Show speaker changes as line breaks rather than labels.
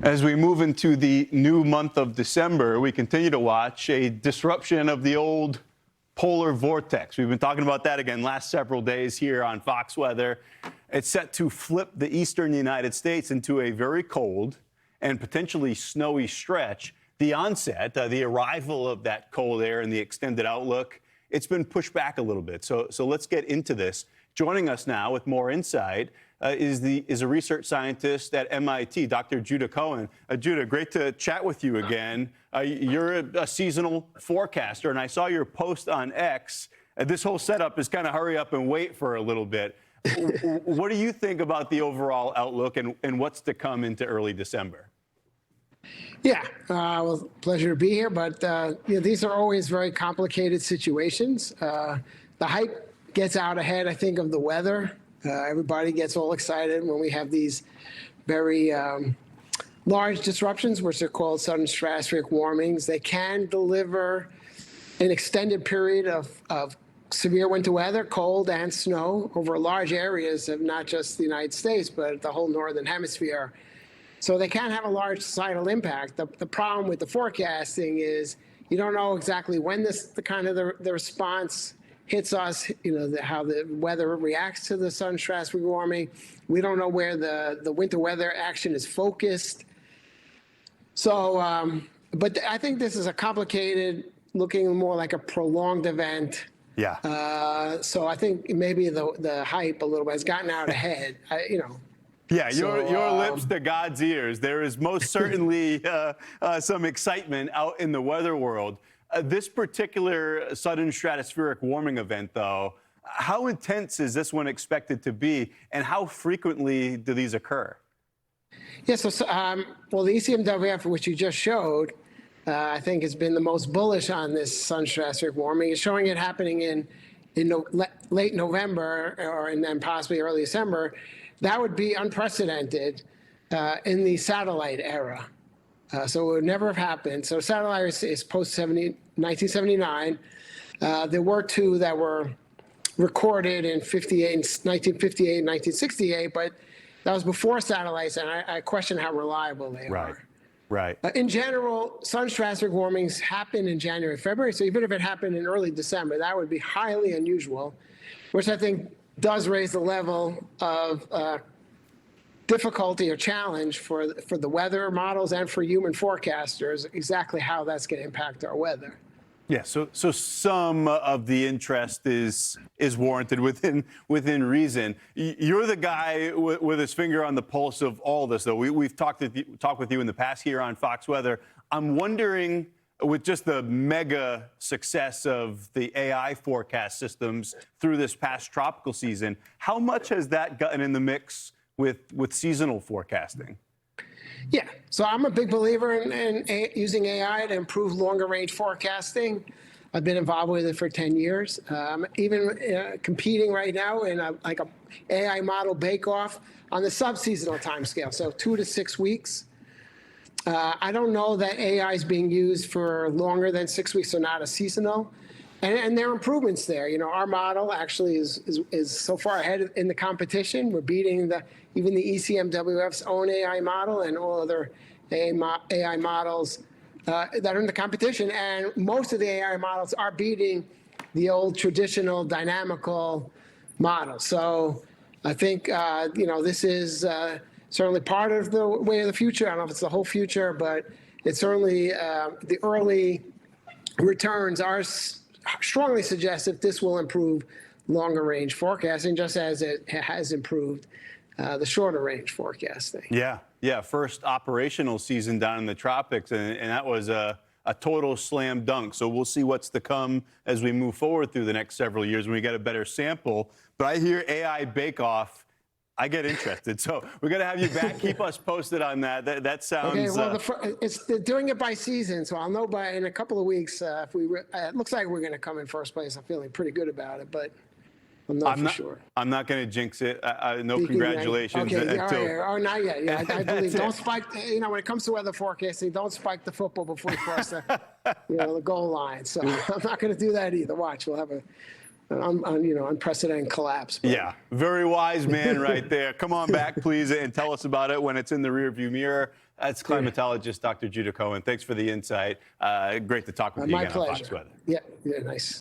As we move into the new month of December, we continue to watch a disruption of the old polar vortex. We've been talking about that again last several days here on Fox Weather. It's set to flip the eastern United States into a very cold and potentially snowy stretch. The onset, the arrival of that cold air and the extended outlook, it's been pushed back a little bit. So let's get into this. Joining us now with more insight is a research scientist at MIT, Dr. Judah Cohen. Judah, great to chat with you again. You're a seasonal forecaster, and I saw your post on X. This whole setup is kind of hurry up and wait for a little bit. What do you think about the overall outlook and what's to come into early December?
Yeah, well, pleasure to be here. But these are always very complicated situations. The hype gets out ahead, I think, of the weather. Everybody gets all excited when we have these very large disruptions, which are called sudden stratospheric warmings. They can deliver an extended period of severe winter weather, cold and snow over large areas of not just the United States, but the whole northern hemisphere. So they can have a large societal impact. The problem with the forecasting is you don't know exactly when the response hits us, how the weather reacts to the sudden stratospheric warming. We don't know where the winter weather action is focused. So, but I think this is a complicated, looking more like a prolonged event.
Yeah.
So I think maybe the hype a little bit has gotten out ahead,
Yeah, your lips to God's ears. There is most certainly some excitement out in the weather world. This particular sudden stratospheric warming event, though, how intense is this one expected to be, and how frequently do these occur?
Yeah, well, the ECMWF, which you just showed, I think has been the most bullish on this sudden stratospheric warming. It's showing it happening in late November and then possibly early December. That would be unprecedented in the satellite era. So it would never have happened. So satellite is post-1979. There were two that were recorded in 1958 and 1968, but that was before satellites, and I question how reliable they are.
Right.
In general, sudden stratospheric warmings happen in January, February. So even if it happened in early December, that would be highly unusual, which I think does raise the level of difficulty or challenge for the weather models and for human forecasters, exactly how that's going to impact our weather.
Yeah, so some of the interest is warranted within reason. You're the guy with his finger on the pulse of all this, though. We've talked with you in the past here on Fox Weather. I'm wondering, with just the mega success of the AI forecast systems through this past tropical season, how much has that gotten in the mix with seasonal forecasting?
Yeah, so I'm a big believer in using AI to improve longer range forecasting. I've been involved with it for 10 years. Even competing right now in a AI model bake-off on the subseasonal timescale, so 2 to 6 weeks. I don't know that AI is being used for longer than 6 weeks, so not a seasonal. And there are improvements there. Our model actually is so far ahead in the competition. We're beating even the ECMWF's own AI model and all other AI models that are in the competition. And most of the AI models are beating the old traditional dynamical model. So I think this is certainly part of the way of the future. I don't know if it's the whole future, but it's certainly the early returns are strongly suggest that this will improve longer range forecasting, just as it has improved the shorter range forecasting.
Yeah. First operational season down in the tropics, and that was a total slam dunk. So we'll see what's to come as we move forward through the next several years when we get a better sample. But I hear AI bake-off, I get interested. So we're going to have you back. Keep us posted on that. That sounds...
Okay, well, they're doing it by season, so I'll know in a couple of weeks if it looks like we're going to come in first place. I'm feeling pretty good about it, but I'm not for sure.
I'm not going to jinx it. No congratulations.
Okay, not yet. Yeah, I believe. Don't spike, when it comes to weather forecasting, don't spike the football before you cross the goal line. So I'm not going to do that either. Watch, we'll have unprecedented collapse. But
Yeah, very wise man right there. Come on back, please, and tell us about it when it's in the rearview mirror. That's climatologist Dr. Judah Cohen. Thanks for the insight. Great to talk with you
my
again on
pleasure.
Fox Weather.
Yeah, nice.